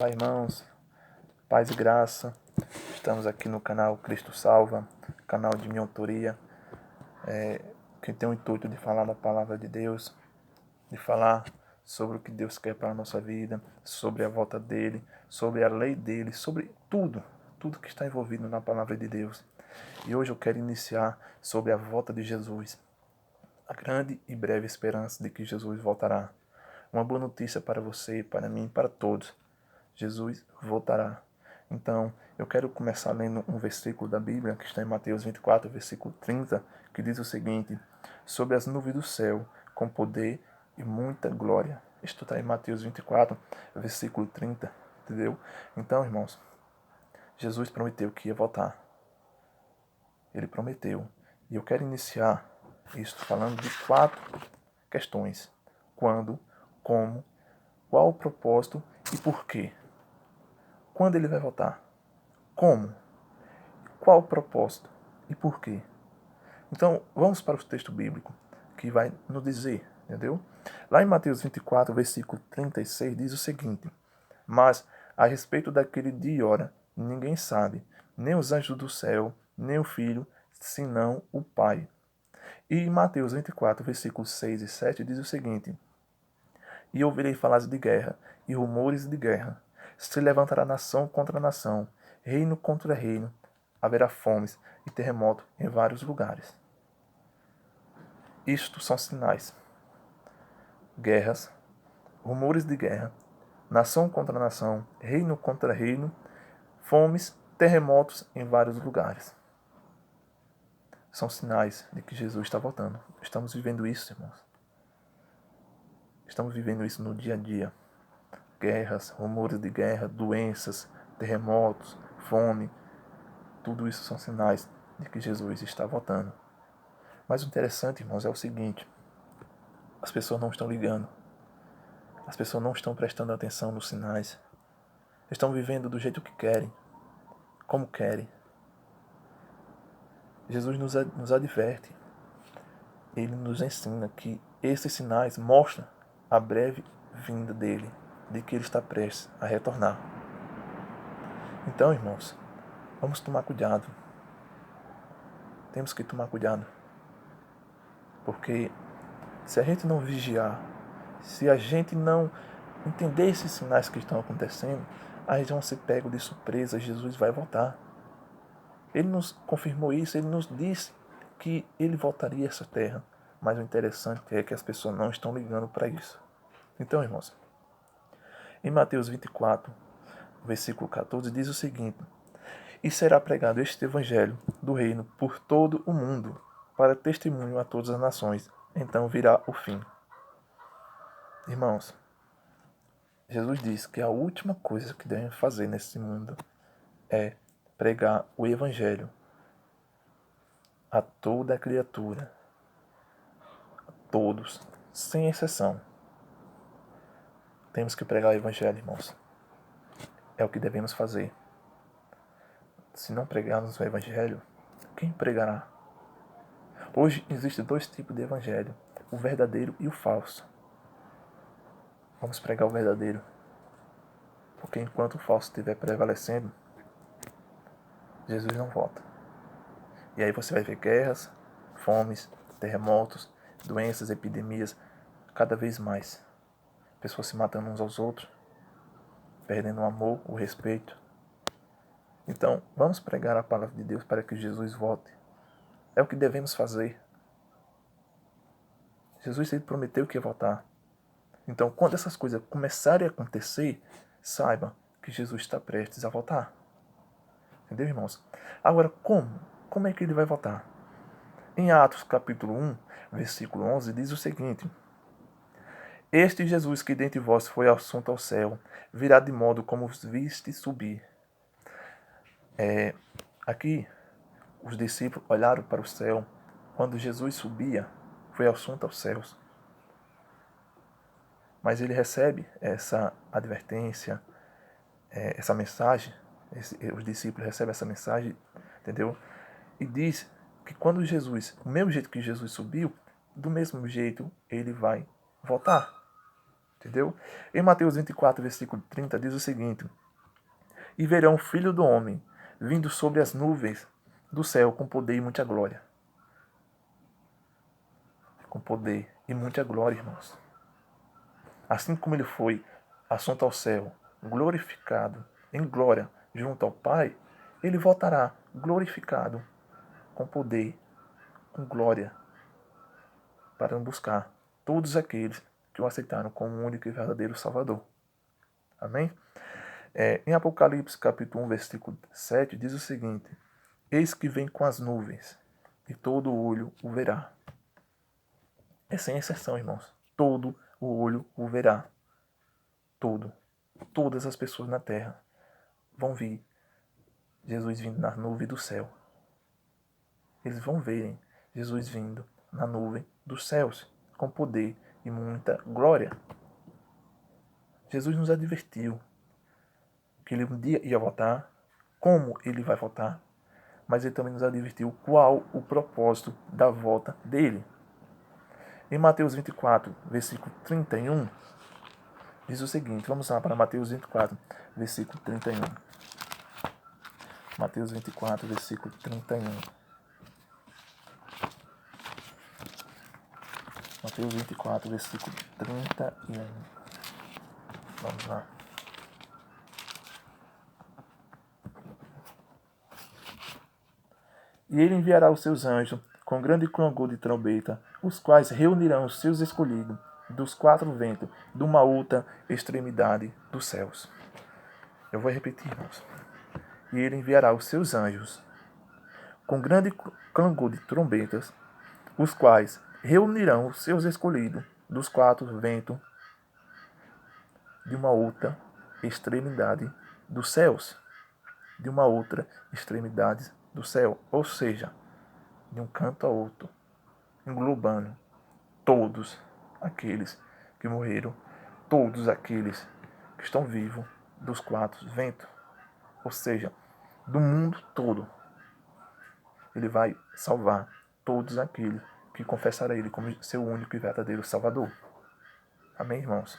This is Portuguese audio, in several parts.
Olá, irmãos, paz e graça. Estamos aqui no canal Cristo Salva, canal de minha autoria, que tem o intuito de falar da palavra de Deus, de falar sobre o que Deus quer para a nossa vida, sobre a volta dele, sobre a lei dele, sobre tudo que está envolvido na palavra de Deus. E hoje eu quero iniciar sobre a volta de Jesus, a grande e breve esperança de que Jesus voltará. Uma boa notícia para você, para mim, para todos. Jesus voltará. Então, eu quero começar lendo um versículo da Bíblia, que está em Mateus 24, versículo 30, que diz o seguinte: sobre as nuvens do céu, com poder e muita glória. Isto está em Mateus 24, versículo 30, entendeu? Então, irmãos, Jesus prometeu que ia voltar. Ele prometeu. E eu quero iniciar isto falando de 4 questões: quando, como, qual o propósito e por quê. Quando ele vai voltar? Como? Qual o propósito? E por quê? Então, vamos para o texto bíblico, que vai nos dizer, entendeu? Lá em Mateus 24, versículo 36, diz o seguinte: mas, a respeito daquele dia e hora, ninguém sabe, nem os anjos do céu, nem o Filho, senão o Pai. E em Mateus 24, versículos 6 e 7, diz o seguinte: e ouvirei falar de guerra, e rumores de guerra. Se levantará nação contra nação, reino contra reino. Haverá fomes e terremoto em vários lugares. Isto são sinais. Guerras, rumores de guerra, nação contra nação, reino contra reino, fomes, terremotos em vários lugares. São sinais de que Jesus está voltando. Estamos vivendo isso, irmãos. Estamos vivendo isso no dia a dia. Guerras, rumores de guerra, doenças, terremotos, fome, tudo isso são sinais de que Jesus está voltando. Mas o interessante, irmãos, é o seguinte: as pessoas não estão ligando. As pessoas não estão prestando atenção nos sinais. Estão vivendo do jeito que querem, como querem. Jesus nos adverte. Ele nos ensina que esses sinais mostram a breve vinda dele, de que ele está prestes a retornar. Então, irmãos, vamos tomar cuidado. Temos que tomar cuidado. Porque se a gente não vigiar, se a gente não entender esses sinais que estão acontecendo, a gente vai ser pego de surpresa. Jesus vai voltar. Ele nos confirmou isso, ele nos disse que ele voltaria a essa terra. Mas o interessante é que as pessoas não estão ligando para isso. Então, irmãos, em Mateus 24, versículo 14, diz o seguinte: e será pregado este evangelho do reino por todo o mundo, para testemunho a todas as nações. Então virá o fim. Irmãos, Jesus disse que a última coisa que devemos fazer nesse mundo é pregar o evangelho a toda a criatura, a todos, sem exceção. Temos que pregar o evangelho, irmãos. É o que devemos fazer. Se não pregarmos o evangelho, quem pregará? Hoje existem 2 tipos de evangelho: o verdadeiro e o falso. Vamos pregar o verdadeiro, porque enquanto o falso estiver prevalecendo, Jesus não volta. E aí você vai ver guerras, fomes, terremotos, doenças, epidemias, cada vez mais. Pessoas se matando uns aos outros, perdendo o amor, o respeito. Então, vamos pregar a palavra de Deus para que Jesus volte. É o que devemos fazer. Jesus prometeu que ia voltar. Então, quando essas coisas começarem a acontecer, saiba que Jesus está prestes a voltar. Entendeu, irmãos? Agora, como? Como é que ele vai voltar? Em Atos capítulo 1, versículo 11, diz o seguinte: este Jesus que dentre vós foi assunto ao céu, virá de modo como os viste subir. Aqui, os discípulos olharam para o céu. Quando Jesus subia, foi assunto aos céus. Mas ele recebe essa advertência, essa mensagem, os discípulos recebem essa mensagem, entendeu? E diz que quando Jesus, do mesmo jeito que Jesus subiu, do mesmo jeito ele vai voltar. Entendeu? Em Mateus 24, versículo 30, diz o seguinte: E verão o Filho do Homem vindo sobre as nuvens do céu com poder e muita glória. Com poder e muita glória, irmãos. Assim como ele foi assunto ao céu, glorificado em glória junto ao Pai, ele voltará glorificado com poder, com glória, para buscar todos aqueles que o aceitaram como o único e verdadeiro Salvador. Amém? Em Apocalipse capítulo 1, versículo 7, diz o seguinte: Eis que vem com as nuvens, e todo olho o verá. É sem exceção, irmãos. Todo o olho o verá. Todo. Todas as pessoas na terra vão ver Jesus vindo na nuvem do céu. Eles vão verem Jesus vindo na nuvem dos céus, com poder e muita glória. Jesus nos advertiu que ele um dia ia voltar, como ele vai voltar, mas ele também nos advertiu qual o propósito da volta dele. Em Mateus 24, versículo 31, diz o seguinte, vamos lá para Mateus 24, versículo 31. Mateus 24, versículo 31. Mateus 24, versículo 31. Vamos lá. E ele enviará os seus anjos com grande clangor de trombeta, os quais reunirão os seus escolhidos dos quatro ventos, de uma outra extremidade dos céus. Eu vou repetir, irmãos. E ele enviará os seus anjos com grande clangor de trombetas, os quais reunirão os seus escolhidos dos quatro ventos de uma outra extremidade dos céus. De uma outra extremidade do céu. Ou seja, de um canto a outro, englobando todos aqueles que morreram, todos aqueles que estão vivos dos quatro ventos. Ou seja, do mundo todo. Ele vai salvar todos aqueles que confessarão Ele como seu único e verdadeiro Salvador. Amém, irmãos?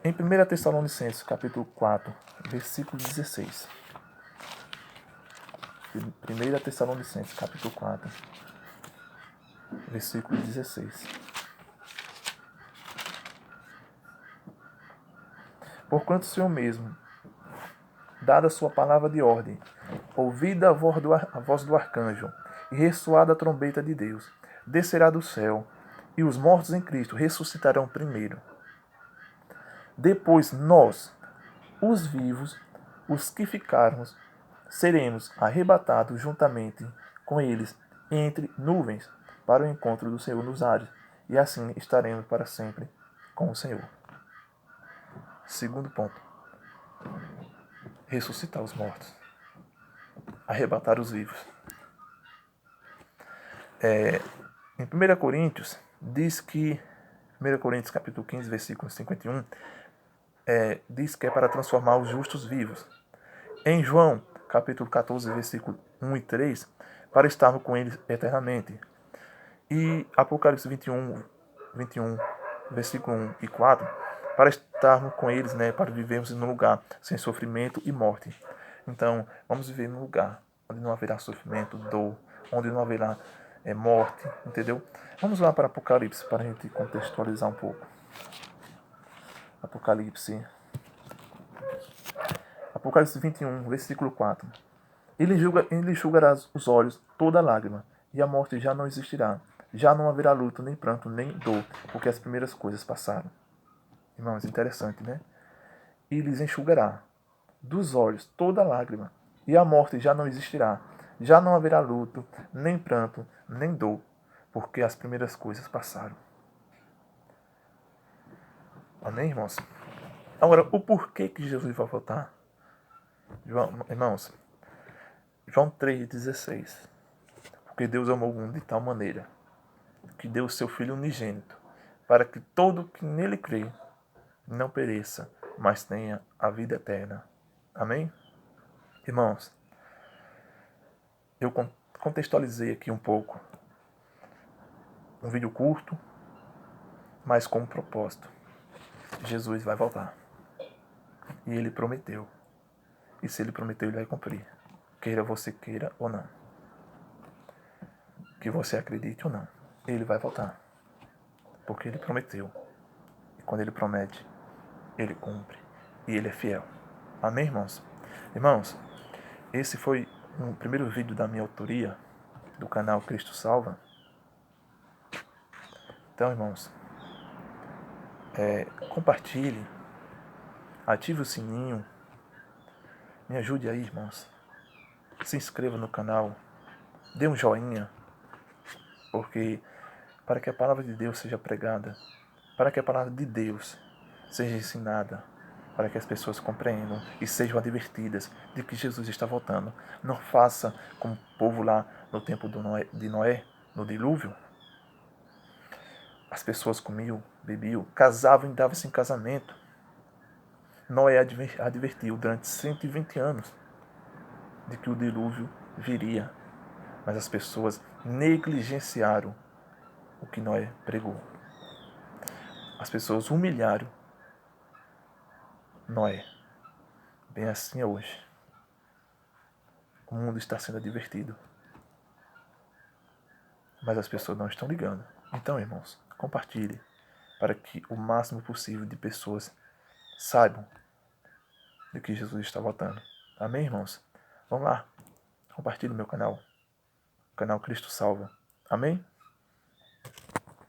Em 1 Tessalonicenses, capítulo 4, versículo 16. 1 Tessalonicenses, capítulo 4, versículo 16. Porquanto o Senhor mesmo, dada a sua palavra de ordem, ouvida a voz do arcanjo, e ressoada a trombeta de Deus, descerá do céu, e os mortos em Cristo ressuscitarão primeiro. Depois nós, os vivos, os que ficarmos, seremos arrebatados juntamente com eles entre nuvens para o encontro do Senhor nos ares, e assim estaremos para sempre com o Senhor. Segundo ponto: ressuscitar os mortos, arrebatar os vivos. Em 1 Coríntios, diz que, 1 Coríntios capítulo 15, versículo 51, diz que é para transformar os justos vivos. Em João, capítulo 14, versículo 1 e 3, para estarmos com eles eternamente. E Apocalipse 21, versículo 1 e 4, para estarmos com eles, para vivermos num lugar sem sofrimento e morte. Então, vamos viver num lugar onde não haverá sofrimento, dor, onde não haverá morte, entendeu? Vamos lá para Apocalipse, para a gente contextualizar um pouco. Apocalipse 21, versículo 4. Ele enxugará os olhos toda lágrima, e a morte já não existirá. Já não haverá luto, nem pranto, nem dor, porque as primeiras coisas passaram. Irmãos, interessante, né? E lhes enxugará dos olhos toda lágrima, e a morte já não existirá. Já não haverá luto, nem pranto, nem dor, porque as primeiras coisas passaram. Amém, irmãos? Agora, o porquê que Jesus vai voltar? Irmãos, João 3,16. Porque Deus amou o mundo de tal maneira que deu o seu Filho unigênito, para que todo que nele crê não pereça, mas tenha a vida eterna. Amém? Irmãos, eu contextualizei aqui um pouco. Um vídeo curto, mas com um propósito. Jesus vai voltar. E ele prometeu. E se ele prometeu, ele vai cumprir. Queira você queira ou não. Que você acredite ou não. Ele vai voltar. Porque ele prometeu. E quando ele promete, ele cumpre. E ele é fiel. Amém, irmãos? Irmãos, esse foi o primeiro vídeo da minha autoria, do canal Cristo Salva. Então, irmãos, compartilhe, ative o sininho, me ajude aí, irmãos. Se inscreva no canal, dê um joinha, porque para que a palavra de Deus seja pregada, para que a palavra de Deus seja ensinada, para que as pessoas compreendam e sejam advertidas de que Jesus está voltando. Não faça como o povo lá no tempo de Noé, no dilúvio. As pessoas comiam, bebiam, casavam e davam-se em casamento. Noé advertiu durante 120 anos de que o dilúvio viria, mas as pessoas negligenciaram o que Noé pregou. As pessoas humilharam Noé. Bem assim é hoje. O mundo está sendo advertido, mas as pessoas não estão ligando. Então, irmãos, compartilhe para que o máximo possível de pessoas saibam de que Jesus está voltando. Amém, irmãos? Vamos lá. Compartilhe meu canal. O canal Cristo Salva. Amém?